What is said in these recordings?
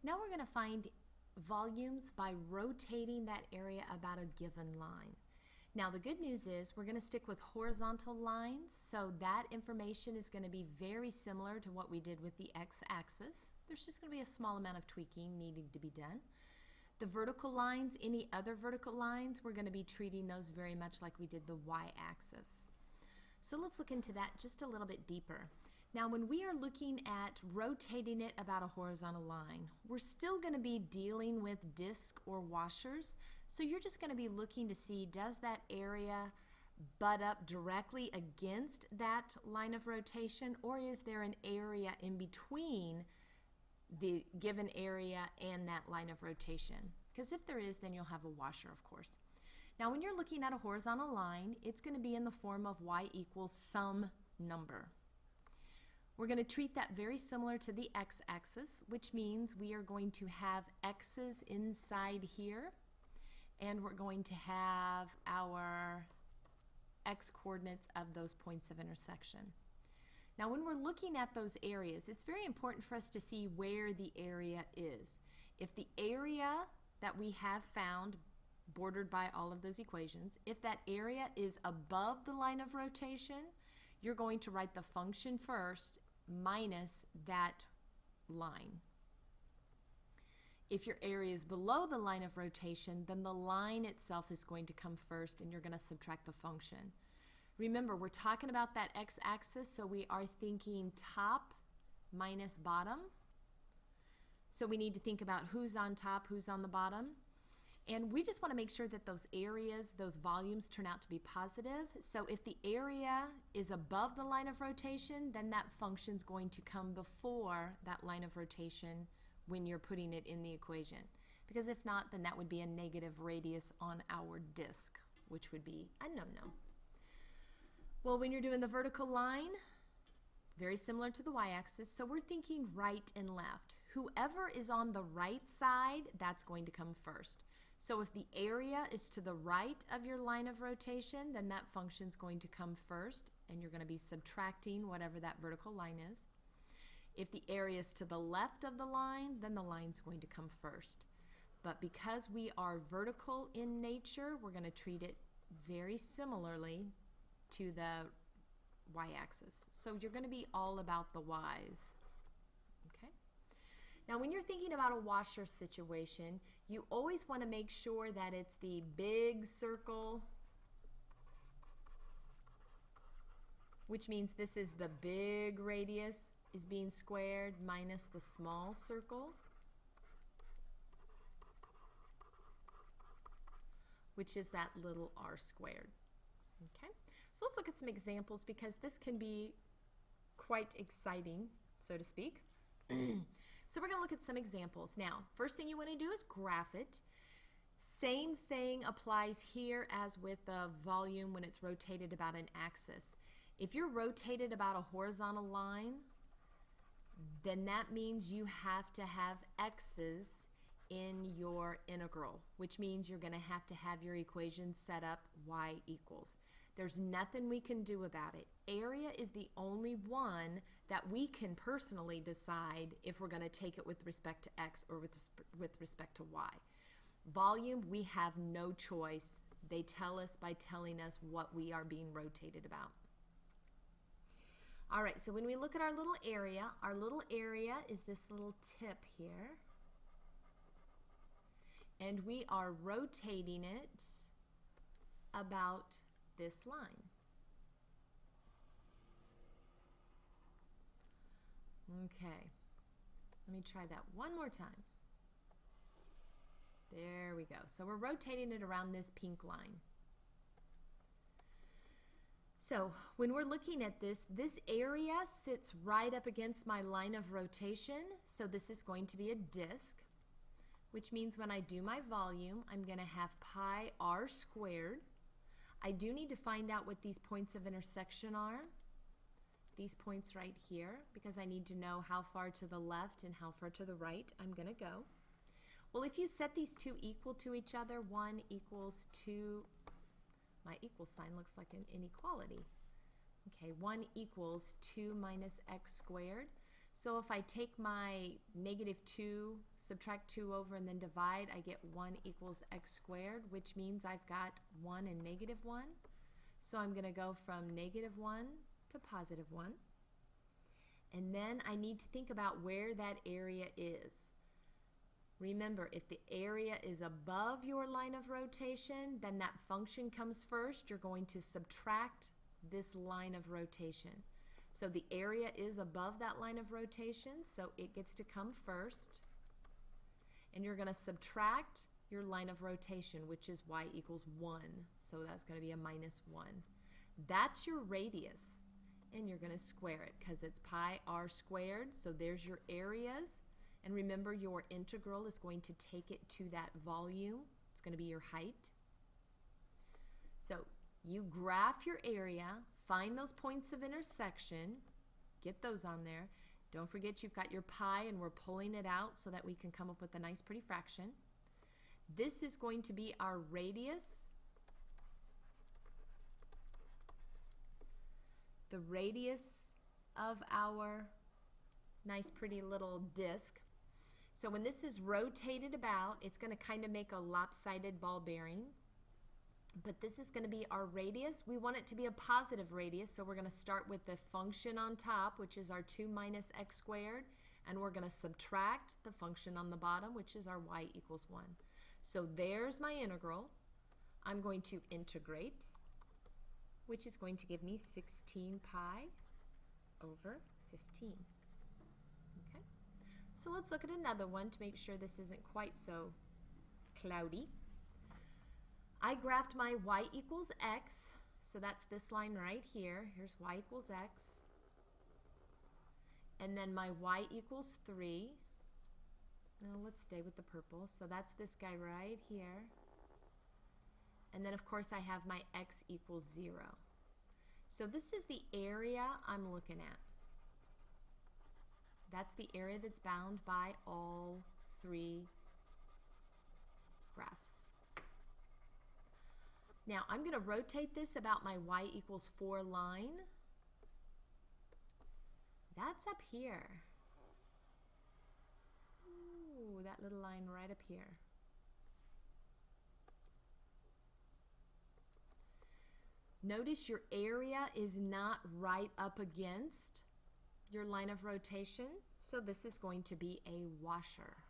Now we're going to find volumes by rotating that area about a given line. Now the good news is we're going to stick with horizontal lines, so that information is going to be very similar to what we did with the x-axis. There's just going to be a small amount of tweaking needing to be done. The vertical lines, any other vertical lines, we're going to be treating those very much like we did the y-axis. So let's look into that just a little bit deeper. Now when we are looking at rotating it about a horizontal line, we're still going to be dealing with disc or washers. So you're just going to be looking to see, does that area butt up directly against that line of rotation, or is there an area in between the given area and that line of rotation? Because if there is, then you'll have a washer, of course. Now when you're looking at a horizontal line, it's going to be in the form of y equals some number. We're going to treat that very similar to the x-axis, which means we are going to have x's inside here, and we're going to have our x-coordinates of those points of intersection. Now when we're looking at those areas, it's very important for us to see where the area is. If the area that we have found, bordered by all of those equations, if that area is above the line of rotation, you're going to write the function first minus that line. If your area is below the line of rotation, then the line itself is going to come first and you're going to subtract the function. Remember, we're talking about that x-axis, so we are thinking top minus bottom. So we need to think about who's on top, who's on the bottom. And we just want to make sure that those areas, those volumes turn out to be positive. So if the area is above the line of rotation, then that function's going to come before that line of rotation when you're putting it in the equation. Because if not, then that would be a negative radius on our disk, which would be a no-no. Well, when you're doing the vertical line, very similar to the y-axis, so we're thinking right and left. Whoever is on the right side, that's going to come first. So if the area is to the right of your line of rotation, then that function's going to come first, and you're going to be subtracting whatever that vertical line is. If the area is to the left of the line, then the line's going to come first. But because we are vertical in nature, we're going to treat it very similarly to the y-axis. So you're going to be all about the y's. Okay? Now when you're thinking about a washer situation, you always want to make sure that it's the big circle, which means this is the big radius is being squared minus the small circle, which is that little r squared. Okay, so let's look at some examples because this can be quite exciting, so to speak. So we're going to look at some examples. Now, first thing you want to do is graph it. Same thing applies here as with the volume when it's rotated about an axis. If you're rotated about a horizontal line, then that means you have to have x's in your integral, which means you're going to have your equation set up y equals. There's nothing we can do about it. Area is the only one that we can personally decide if we're going to take it with respect to x or with respect to y. Volume, we have no choice. They tell us by telling us what we are being rotated about. All right, so when we look at our little area is this little tip here. And we are rotating it about this line. Okay, let me try that one more time. There we go. So we're rotating it around this pink line. So when we're looking at this area sits right up against my line of rotation, so this is going to be a disk, which means when I do my volume, I'm going to have pi r squared. I do need to find out what these points of intersection are, these points right here, because I need to know how far to the left and how far to the right I'm going to go. Well, if you set these two equal to each other, 1 equals 2, my equal sign looks like an inequality. Okay, 1 equals 2 minus x squared. So if I take my -2, subtract 2 over, and then divide, I get 1 equals x squared, which means I've got 1 and -1. So I'm going to go from -1 to +1. And then I need to think about where that area is. Remember, if the area is above your line of rotation, then that function comes first. You're going to subtract this line of rotation. So the area is above that line of rotation, so it gets to come first. And you're going to subtract your line of rotation, which is y equals 1. So that's going to be a -1. That's your radius. And you're going to square it because it's pi r squared. So there's your areas. And remember, your integral is going to take it to that volume. It's going to be your height. So you graph your area, find those points of intersection, get those on there. Don't forget you've got your pi, and we're pulling it out so that we can come up with a nice pretty fraction. This is going to be our radius. The radius of our nice pretty little disc. So when this is rotated about, it's going to kind of make a lopsided ball bearing. But this is going to be our radius. We want it to be a positive radius, so we're going to start with the function on top, which is our 2 minus x squared, and we're going to subtract the function on the bottom, which is our y equals 1. So there's my integral. I'm going to integrate, which is going to give me 16 pi over 15. Okay, so let's look at another one to make sure this isn't quite so cloudy. I graphed my y equals x, so that's this line right here. Here's y equals x. And then my y equals 3. Now let's stay with the purple. So that's this guy right here. And then of course I have my x equals 0. So this is the area I'm looking at. That's the area that's bound by all 3 graphs. Now I'm going to rotate this about my y equals 4 line. That's up here. Ooh, that little line right up here. Notice your area is not right up against your line of rotation, so this is going to be a washer.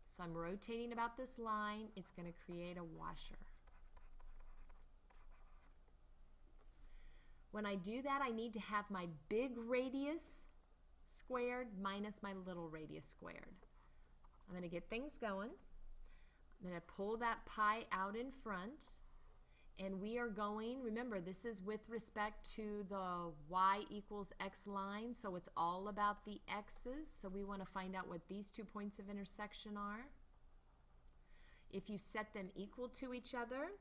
So I'm rotating about this line, it's going to create a washer. When I do that, I need to have my big radius squared minus my little radius squared. I'm going to get things going. I'm going to pull that pi out in front, and we are going, remember this is with respect to the y equals x line, so it's all about the x's, so we want to find out what these 2 points of intersection are. If you set them equal to each other,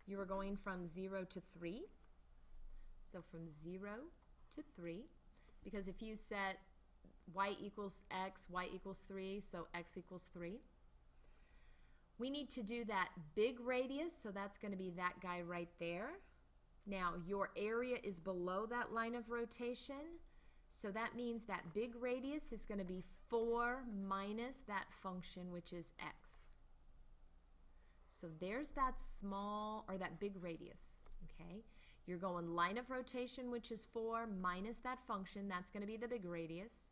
you are going from 0 to 3. So from 0 to 3, because if you set y equals x, y equals 3, so x equals 3. We need to do that big radius, so that's going to be that guy right there. Now your area is below that line of rotation, so that means that big radius is going to be 4 minus that function, which is x. So there's that small, or that big radius, okay? You're going line of rotation, which is 4, minus that function, that's going to be the big radius.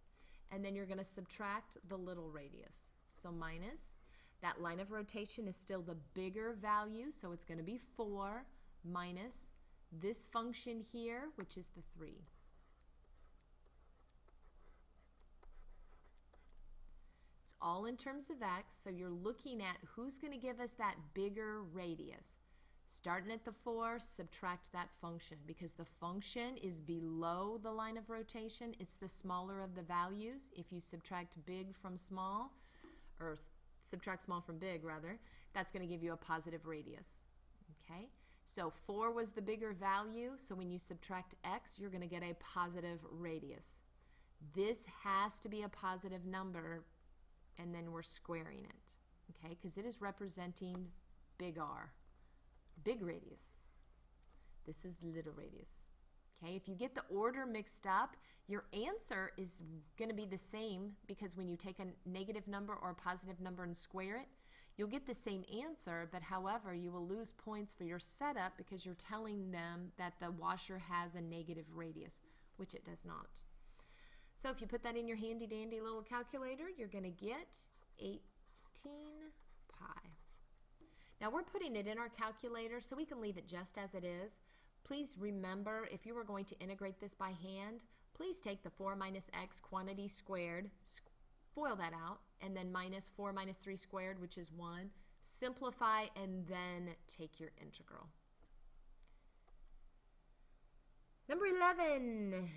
And then you're going to subtract the little radius. So minus, that line of rotation is still the bigger value, so it's going to be 4 minus this function here, which is the 3. All in terms of x, so you're looking at who's going to give us that bigger radius. Starting at the 4, subtract that function, because the function is below the line of rotation. It's the smaller of the values. If you subtract big from small, or subtract small from big rather, that's going to give you a positive radius. Okay, so 4 was the bigger value, so when you subtract x, you're going to get a positive radius. This has to be a positive number, and then we're squaring it, okay, because it is representing big R, big radius. This is little radius, Okay, if you get the order mixed up, your answer is going to be the same, because when you take a negative number or a positive number and square it, you'll get the same answer, but however, you will lose points for your setup because you're telling them that the washer has a negative radius, which it does not. So if you put that in your handy dandy little calculator, you're going to get 18 pi. Now we're putting it in our calculator, so we can leave it just as it is. Please remember, if you were going to integrate this by hand, please take the 4 minus x quantity squared, FOIL that out, and then minus 4 minus 3 squared, which is 1. Simplify and then take your integral. Number 11.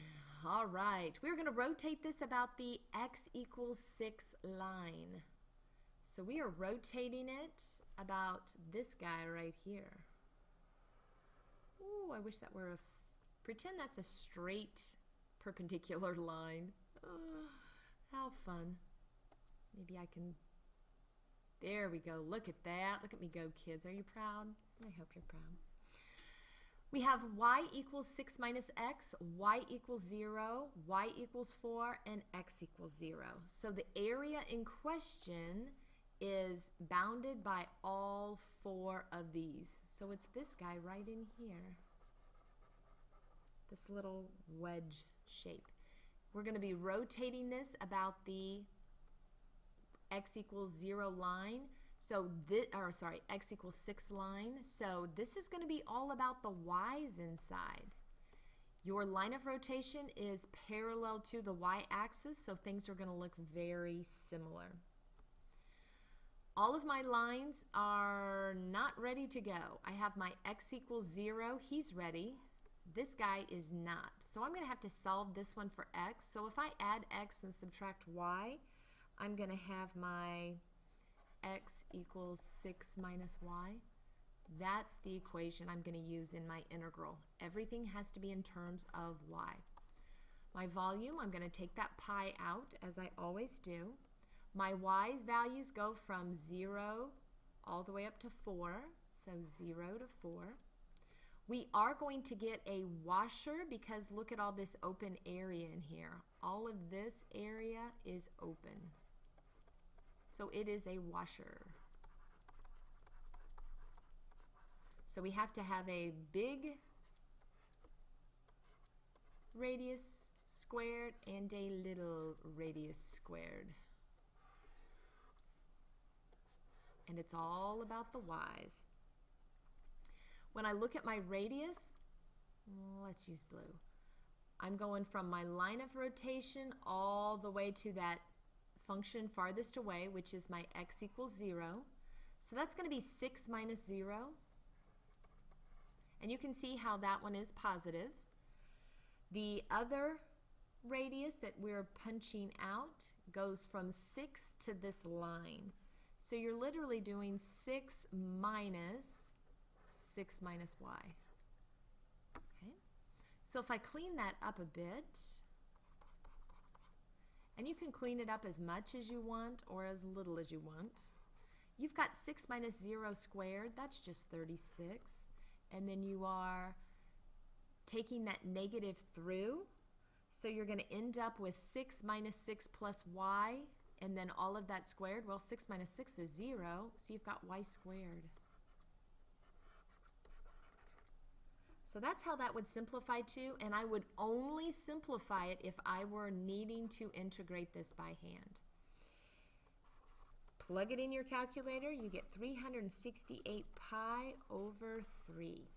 All right, we're going to rotate this about the x equals 6 line. So we are rotating it about this guy right here. Ooh, I wish that were a, pretend that's a straight perpendicular line. Oh, how fun. Maybe I can, there we go. Look at that. Look at me go, kids. Are you proud? I hope you're proud. We have y equals 6 minus x, y equals 0, y equals 4, and x equals 0. So the area in question is bounded by all 4 of these. So it's this guy right in here, this little wedge shape. We're going to be rotating this about the x equals 0 line. So this, or sorry, x equals 6 line. So this is going to be all about the y's inside. Your line of rotation is parallel to the y-axis, so things are going to look very similar. All of my lines are not ready to go. I have my x equals 0. He's ready. This guy is not. So I'm going to have to solve this one for x. So if I add x and subtract y, I'm going to have my x equals 6 minus y. That's the equation I'm going to use in my integral. Everything has to be in terms of y. My volume, I'm going to take that pi out, as I always do. My y's values go from 0 all the way up to 4, so 0 to 4. We are going to get a washer because look at all this open area in here. All of this area is open. So it is a washer. So we have to have a big radius squared and a little radius squared. And it's all about the y's. When I look at my radius, let's use blue. I'm going from my line of rotation all the way to that function farthest away, which is my x equals 0. So that's going to be 6 minus 0. And you can see how that one is positive. The other radius that we're punching out goes from 6 to this line. So you're literally doing 6 minus y. Okay. So if I clean that up a bit, and you can clean it up as much as you want or as little as you want, you've got 6 minus 0 squared, that's just 36. And then you are taking that negative through, so you're going to end up with 6 minus 6 plus y, and then all of that squared. Well, 6 minus 6 is 0, so you've got y squared. So that's how that would simplify to, and I would only simplify it if I were needing to integrate this by hand. Plug it in your calculator, you get 368 pi over 3.